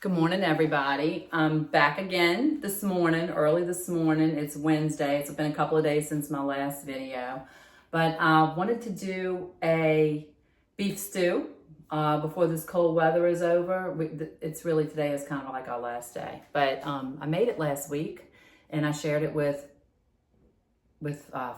Good morning, everybody. I'm back again this morning, early this morning. It's Wednesday. It's been a couple of days since my last video, but I wanted to do a beef stew before this cold weather is over. It's really, today is kind of like our last day, but I made it last week and I shared it with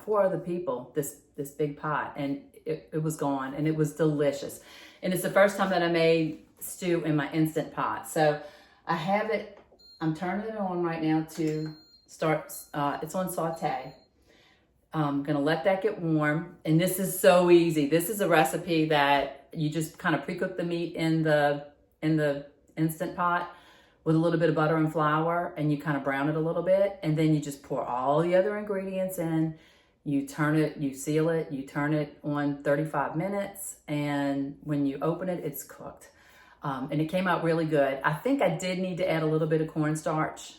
four other people, this big pot, and it was gone and it was delicious. And it's the first time that I made stew in my Instant Pot. So I have it, I'm turning it on right now to start, it's on saute. I'm gonna let that get warm. And this is so easy. This is a recipe that you just kind of pre-cook the meat in the Instant Pot with a little bit of butter and flour, and you kind of brown it a little bit. And then you just pour all the other ingredients in. You turn it, you seal it, you turn it on 35 minutes. And when you open it, it's cooked. And it came out really good. I think I did need to add a little bit of cornstarch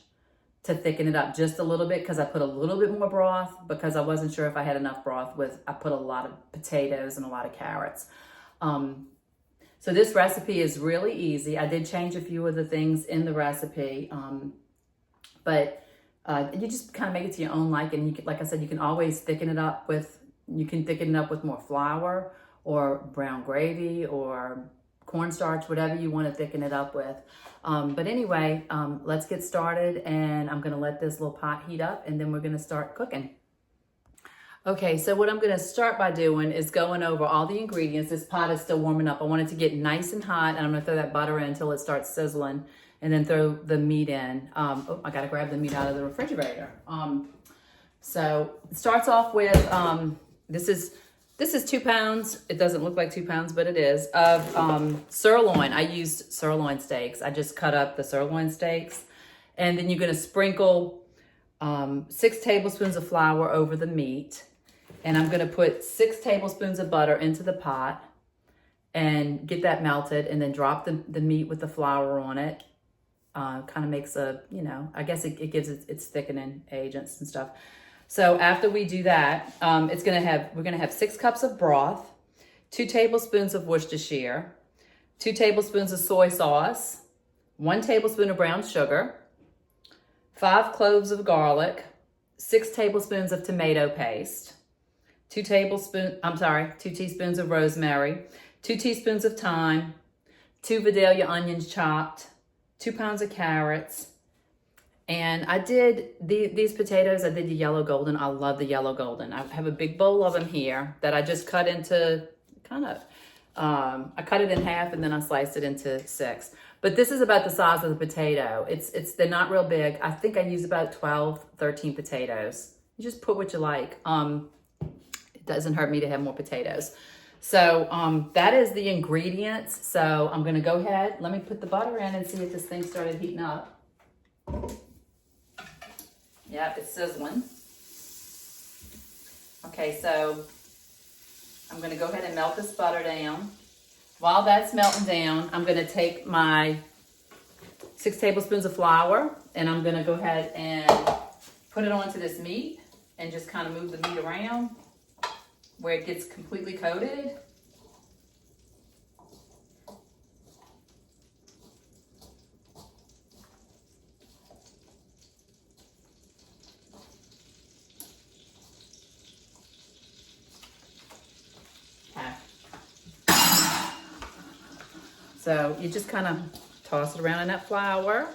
to thicken it up just a little bit, because I put a little bit more broth because I wasn't sure if I had enough broth I put a lot of potatoes and a lot of carrots. So this recipe is really easy. I did change a few of the things in the recipe, but you just kind of make it to your own liking. You can, like I said, you can always thicken it up with more flour or brown gravy or cornstarch, whatever you want to thicken it up with. But anyway, let's get started, and I'm going to let this little pot heat up, and then we're going to start cooking. Okay, so what I'm going to start by doing is going over all the ingredients. This pot is still warming up. I want it to get nice and hot, and I'm going to throw that butter in until it starts sizzling, and then throw the meat in. Oh, I got to grab the meat out of the refrigerator. So it starts off with, this is 2 pounds. It doesn't look like 2 pounds, but it is, of sirloin. I used sirloin steaks. I just cut up the sirloin steaks. And then you're going to sprinkle 6 tablespoons of flour over the meat. And I'm going to put 6 tablespoons of butter into the pot and get that melted, and then drop the meat with the flour on it. Kind of makes a, I guess it gives its thickening agents and stuff. So after we do that, we're gonna have 6 cups of broth, 2 tablespoons of Worcestershire, 2 tablespoons of soy sauce, 1 tablespoon of brown sugar, 5 cloves of garlic, 6 tablespoons of tomato paste, 2 teaspoons of rosemary, 2 teaspoons of thyme, 2 Vidalia onions chopped, 2 pounds of carrots. And I did these potatoes, I did the yellow golden. I love the yellow golden. I have a big bowl of them here that I just cut into I cut it in half and then I sliced it into 6. But this is about the size of the potato. They're not real big. I think I use about 12, 13 potatoes. You just put what you like. It doesn't hurt me to have more potatoes. So that is the ingredients. So I'm gonna go ahead, let me put the butter in and see if this thing started heating up. Yep, it's sizzling. Okay, so I'm gonna go ahead and melt this butter down. While that's melting down, I'm gonna take my 6 tablespoons of flour, and I'm gonna go ahead and put it onto this meat and just kind of move the meat around where it gets completely coated. So you just kind of toss it around in that flour.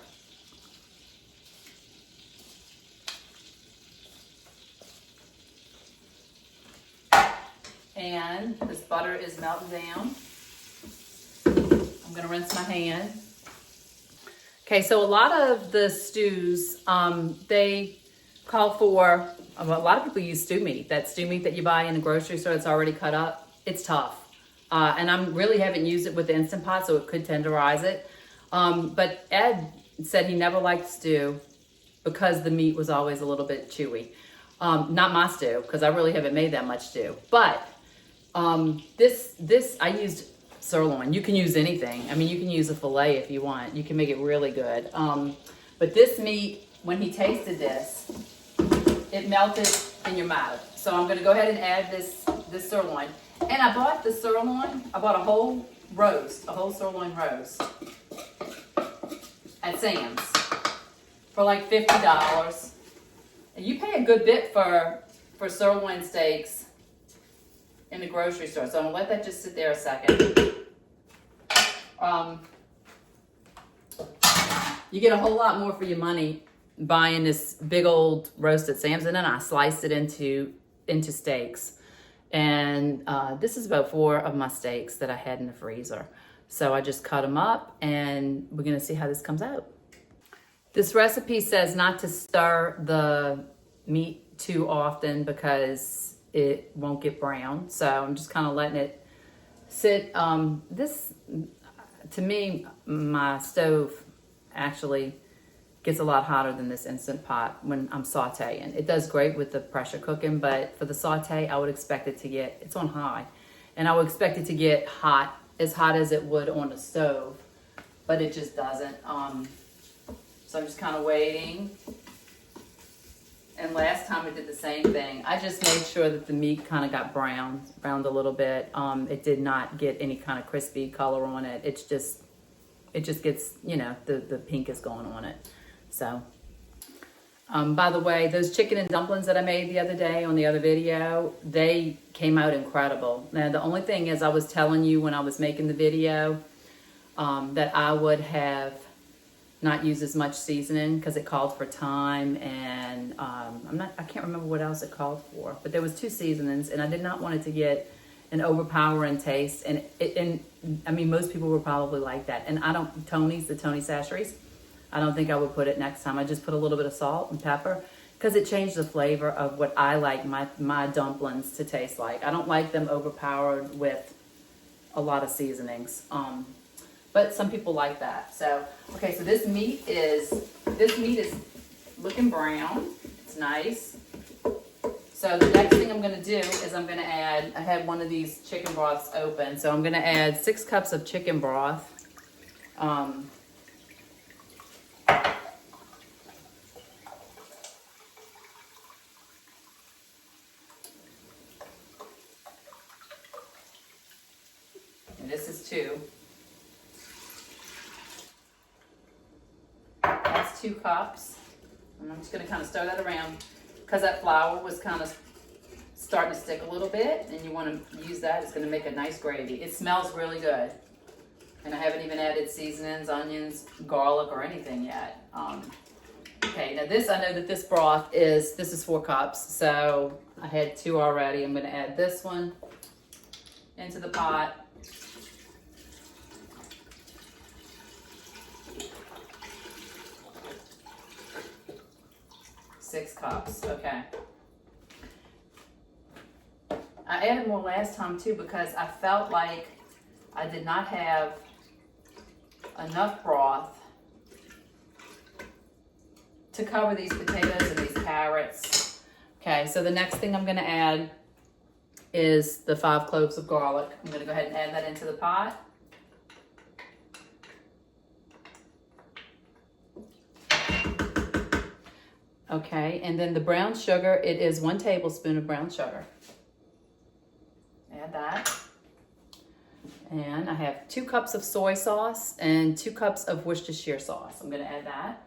And this butter is melting down. I'm gonna rinse my hand. Okay, so a lot of the stews, they call for, a lot of people use stew meat. That stew meat that you buy in the grocery store that's already cut up. It's tough. And I really haven't used it with the Instant Pot, so it could tenderize it. But Ed said he never liked stew because the meat was always a little bit chewy. Not my stew, because I really haven't made that much stew. But this I used sirloin. You can use anything. I mean, you can use a filet if you want. You can make it really good. But this meat, when he tasted this, it melted in your mouth. So I'm going to go ahead and add this sirloin. And I bought the sirloin. I bought a whole sirloin roast. at Sam's for like $50. And you pay a good bit for sirloin steaks in the grocery store. So I'm gonna let that just sit there a second. You get a whole lot more for your money buying this big old roast at Sam's, and then I sliced it into steaks. And this is about 4 of my steaks that I had in the freezer. So I just cut them up, and we're gonna see how this comes out. This recipe says not to stir the meat too often because it won't get brown. So I'm just kind of letting it sit. This, to me, my stove actually gets a lot hotter than this Instant Pot when I'm sauteing. It does great with the pressure cooking, but for the saute, I would expect it to get, it's on high, and I would expect it to get hot as it would on the stove, but it just doesn't. So I'm just kind of waiting. And last time I did the same thing. I just made sure that the meat kind of got browned a little bit. It did not get any kind of crispy color on it. It just gets, you know, the pink is going on it. So, by the way, those chicken and dumplings that I made the other day on the other video, they came out incredible. Now, the only thing is I was telling you when I was making the video that I would have not used as much seasoning because it called for thyme and I can't remember what else it called for, but there was 2 seasonings, and I did not want it to get an overpowering taste. And I mean, most people were probably like that. And the Tony Chachere's, I don't think I would put it next time. I just put a little bit of salt and pepper because it changed the flavor of what I like my dumplings to taste like. I don't like them overpowered with a lot of seasonings. But some people like that. So, okay, so this meat is looking brown. It's nice. So the next thing I'm gonna do is I'm gonna add, I had one of these chicken broths open, so I'm gonna add 6 cups of chicken broth. And this is 2. That's 2 cups. And I'm just gonna kind of stir that around because that flour was kind of starting to stick a little bit, and you want to use that. It's gonna make a nice gravy. It smells really good. And I haven't even added seasonings, onions, garlic, or anything yet. Okay, now this, I know that this broth this is 4 cups, so I had 2 already. I'm gonna add this one into the pot. Six cups, okay. I added more last time too because I felt like I did not have enough broth to cover these potatoes and these carrots. Okay, so the next thing I'm gonna add is the 5 cloves of garlic. I'm gonna go ahead and add that into the pot. Okay, and then the brown sugar, it is 1 tablespoon of brown sugar. Add that. And I have 2 cups of soy sauce and 2 cups of Worcestershire sauce. I'm gonna add that.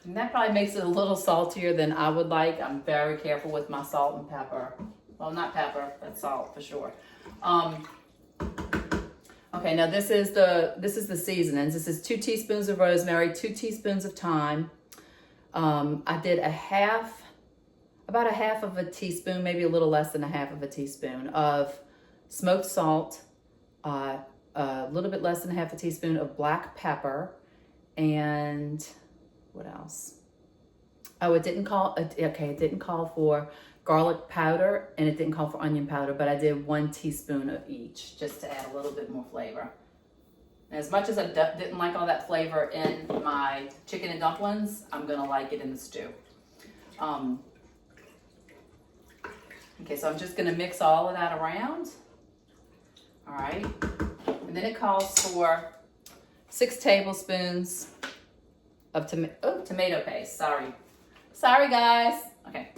And that probably makes it a little saltier than I would like. I'm very careful with my salt and pepper. Well, not pepper, but salt for sure. Okay, now this is the seasonings. This is 2 teaspoons of rosemary, 2 teaspoons of thyme. I did about a half of a teaspoon, maybe a little less than a half of a teaspoon of smoked salt, a little bit less than a half a teaspoon of black pepper, and what else? Oh, it didn't call for garlic powder, and it didn't call for onion powder, but I did 1 teaspoon of each just to add a little bit more flavor. And as much as I didn't like all that flavor in my chicken and dumplings, I'm gonna like it in the stew. Okay, so I'm just gonna mix all of that around. All right, and then it calls for 6 tablespoons of tomato paste. Sorry guys. Okay.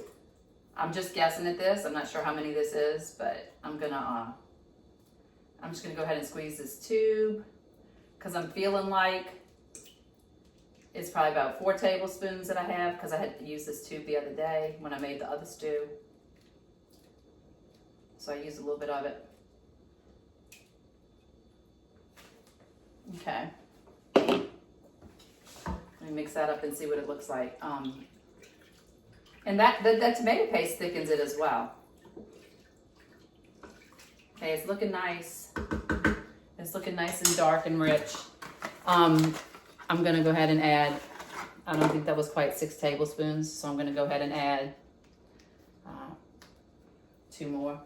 I'm just guessing at this. I'm not sure how many this is, but I'm just gonna go ahead and squeeze this tube because I'm feeling like it's probably about 4 tablespoons that I have, because I had to use this tube the other day when I made the other stew. So I used a little bit of it. Okay. Let me mix that up and see what it looks like. And that tomato paste thickens it as well. Okay, it's looking nice. It's looking nice and dark and rich. I'm gonna go ahead and add, I don't think that was quite 6 tablespoons, so I'm gonna go ahead and add 2 more.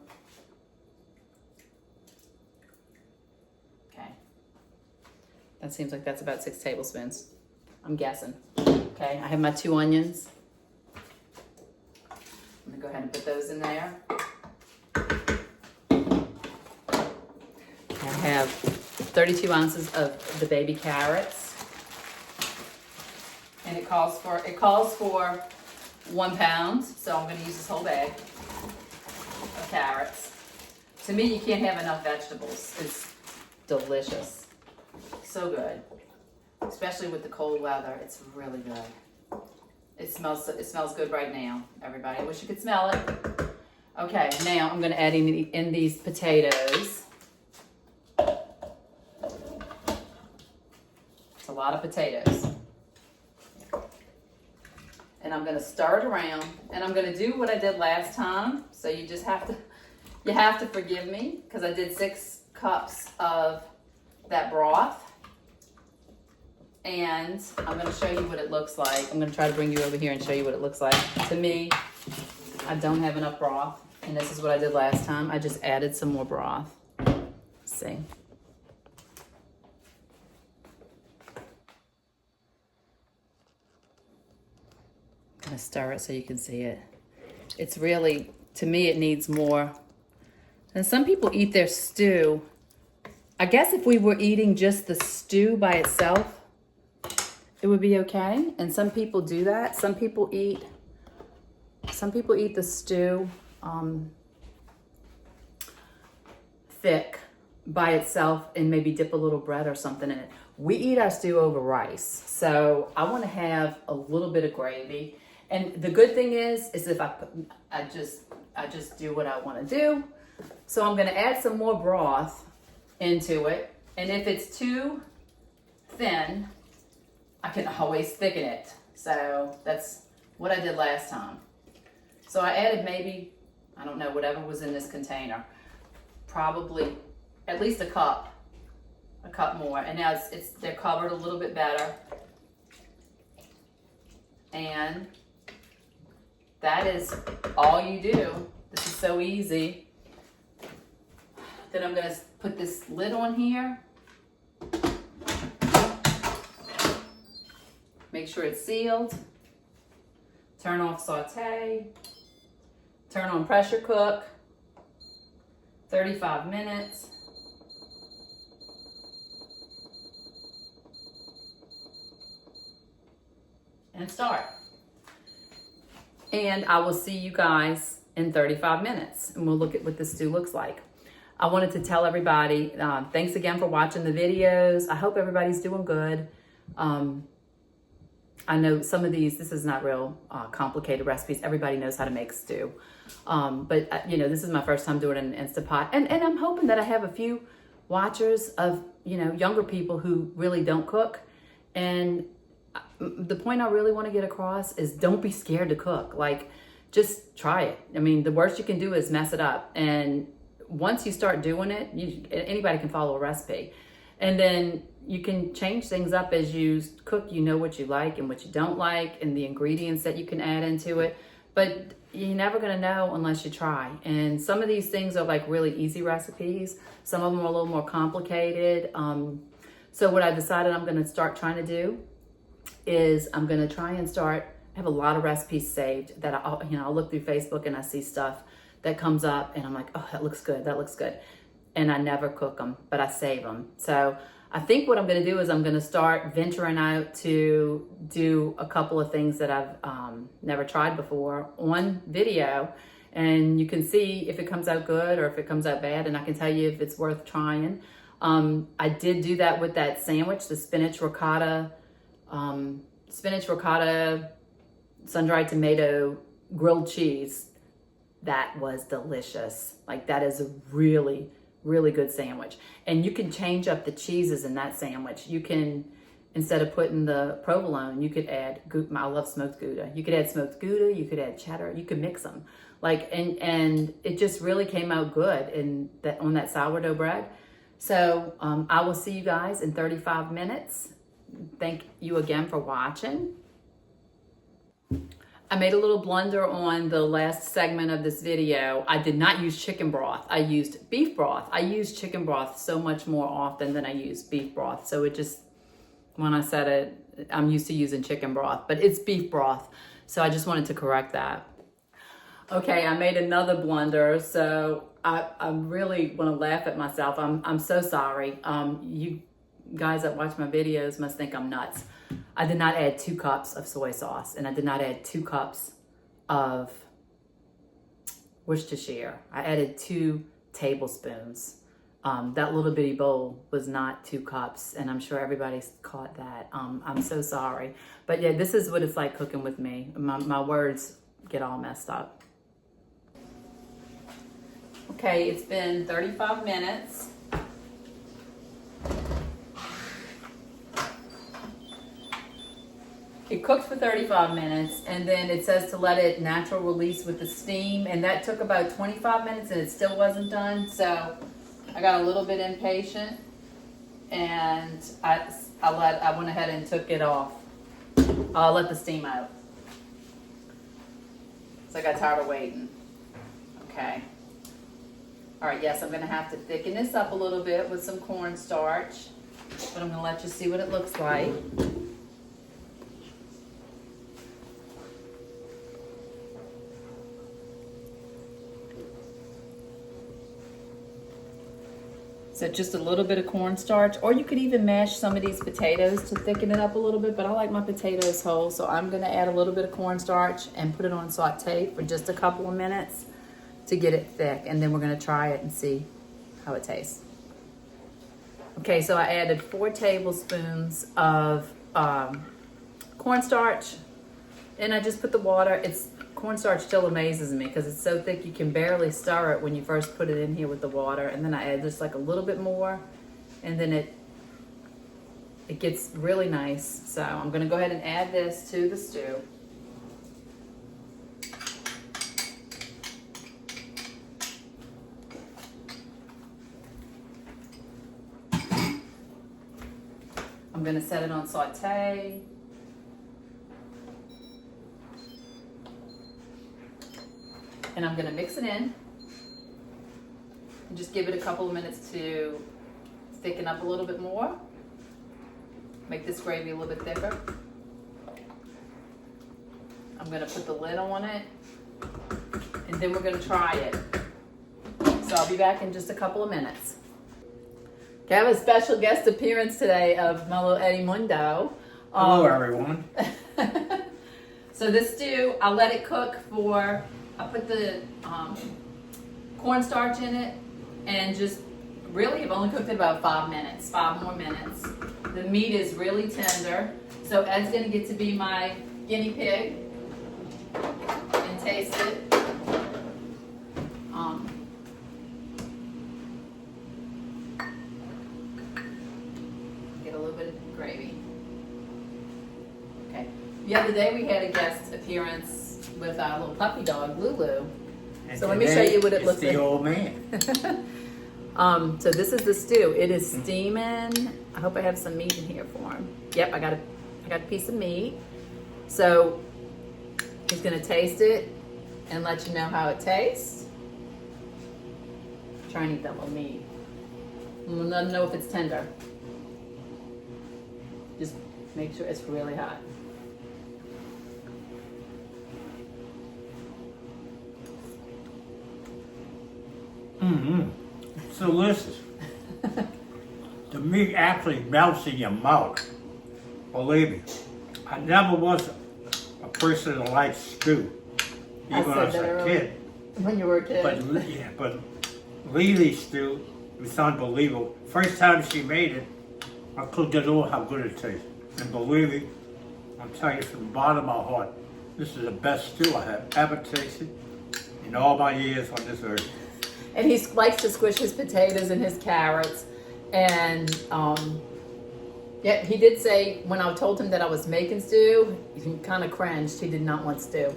Okay. That seems like that's about 6 tablespoons, I'm guessing. Okay, I have my 2 onions. I'm gonna go ahead and put those in there. I have 32 ounces of the baby carrots, and it calls for 1 pound, so I'm going to use this whole bag of carrots. To me, you can't have enough vegetables. It's delicious, so good, especially with the cold weather. It's really good. It smells good right now, everybody. I wish you could smell it. Okay, now I'm going to add in these potatoes. It's a lot of potatoes. And I'm going to stir it around, and I'm going to do what I did last time. So you just have to forgive me, because I did 6 cups of that broth. And I'm going to show you what it looks like. I'm going to try to bring you over here and show you what it looks like. To me, I don't have enough broth, and this is what I did last time. I just added some more broth. Let's see. I'm going to stir it so you can see it. It's really, to me, it needs more. And some people eat their stew. I guess if we were eating just the stew by itself, it would be okay. And some people do that. Some people eat the stew thick by itself and maybe dip a little bread or something in it. We eat our stew over rice. So I want to have a little bit of gravy. And the good thing is if I just do what I want to do. So I'm going to add some more broth into it. And if it's too thin, I can always thicken it. So that's what I did last time. So I added maybe, I don't know, whatever was in this container. Probably at least a cup more. And now they're covered a little bit better. And that is all you do. This is so easy. Then I'm gonna put this lid on here. Make sure it's sealed. Turn off saute. Turn on pressure cook. 35 minutes. And start. And I will see you guys in 35 minutes, and we'll look at what this stew looks like. I wanted to tell everybody, thanks again for watching the videos. I hope everybody's doing good. I know some of these, this is not real complicated recipes. Everybody knows how to make stew. But you know, this is my first time doing it in an Instapot. And I'm hoping that I have a few watchers of, you know, younger people who really don't cook. And the point I really want to get across is don't be scared to cook. Like, just try it. I mean, the worst you can do is mess it up. And once you start doing it, anybody can follow a recipe. And then you can change things up as you cook. You know what you like and what you don't like and the ingredients that you can add into it. But you're never going to know unless you try. And some of these things are like really easy recipes. Some of them are a little more complicated. So what I decided I'm going to start trying to do is I'm going to try and start. I have a lot of recipes saved that I'll look through Facebook and I see stuff that comes up and I'm like, oh, that looks good. That looks good. And I never cook them, but I save them. So I think what I'm going to do is I'm going to start venturing out to do a couple of things that I've never tried before on video. And you can see if it comes out good or if it comes out bad. And I can tell you if it's worth trying. I did do that with that sandwich, the spinach ricotta, sun-dried tomato, grilled cheese. That was delicious. Like, that is a really, really good sandwich. And you can change up the cheeses in that sandwich. You can, instead of putting the provolone, you could add, I love smoked Gouda. You could add smoked Gouda, you could add cheddar, you could mix them. Like, and it just really came out good on that sourdough bread. So I will see you guys in 35 minutes. Thank you again for watching. I made a little blunder on the last segment of this video. I did not use chicken broth. I used beef broth. I use chicken broth so much more often than I use beef broth. So it just, when I said it, I'm used to using chicken broth, but it's beef broth. So I just wanted to correct that. Okay, I made another blunder. So I really want to laugh at myself. I'm so sorry. You guys that watch my videos must think I'm nuts. I did not add 2 cups of soy sauce, and I did not add 2 cups of Worcestershire. I added 2 tablespoons. That little bitty bowl was not 2 cups, and I'm sure everybody's caught that. I'm so sorry. But yeah, this is what it's like cooking with me. My words get all messed up. Okay, it's been 35 minutes. It cooked for 35 minutes, and then it says to let it natural release with the steam, and that took about 25 minutes, and it still wasn't done. So I got a little bit impatient, and I went ahead and took it off. I'll let the steam out. So I got tired of waiting. Okay. All right, yes, I'm gonna have to thicken this up a little bit with some cornstarch, but I'm gonna let you see what it looks like. So just a little bit of cornstarch, or you could even mash some of these potatoes to thicken it up a little bit, but I like my potatoes whole, so I'm gonna add a little bit of cornstarch and put it on saute for just a couple of minutes to get it thick, and then we're gonna try it and see how it tastes. Okay, so I added 4 tablespoons of cornstarch, and I just put the water. Cornstarch still amazes me because it's so thick you can barely stir it when you first put it in here with the water, and then I add just like a little bit more, and then it gets really nice. So I'm gonna go ahead and add this to the stew. I'm gonna set it on saute. And I'm gonna mix it in and just give it a couple of minutes to thicken up a little bit more. Make this gravy a little bit thicker. I'm gonna put the lid on it, and then we're gonna try it. So I'll be back in just a couple of minutes. Okay, I have a special guest appearance today of my little Eddie Mundo. Hello, everyone. So this stew, I'll let it cook for, I put the cornstarch in it, and just really I've only cooked it about 5 minutes, 5 more minutes. The meat is really tender, so Ed's gonna get to be my guinea pig and taste it. Get a little bit of gravy. Okay. The other day we had a guest appearance with our little puppy dog, Lulu. And So let me show you what it looks like. like. The old man. So this is the stew. It is steaming. I hope I have some meat in here for him. Yep, I got a piece of meat. So he's gonna taste it and let you know how it tastes. Try and eat that little meat. And let him know if it's tender. Just make sure it's really hot. Mm-hmm. It's delicious. The meat actually melts in your mouth. Believe me. I never was a person that liked stew, even I said as that a earlier. kid. When you were a kid. But Lily's stew It's unbelievable. First time she made it, I couldn't get over how good it tastes. And believe me, I'm telling you from the bottom of my heart, this is the best stew I have ever tasted in all my years on this earth. And he likes to squish his potatoes and his carrots. And yeah, he did say when I told him that I was making stew, he kind of cringed. He did not want stew.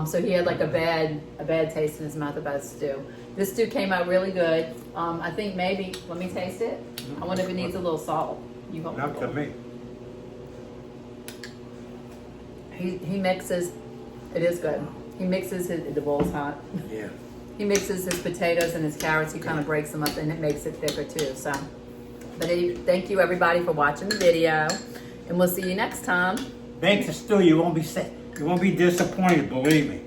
So he had like a bad taste in his mouth about stew. This stew came out really good. I think maybe, let me taste it. I wonder if it needs a little salt. You help Not to me. He mixes, it is good. He mixes the bowl's hot. Yeah. He mixes his potatoes and his carrots. He kind of breaks them up and it makes it thicker too. So, but thank you everybody for watching the video, and we'll see you next time. Make the stew, you won't be sick. You won't be disappointed, believe me.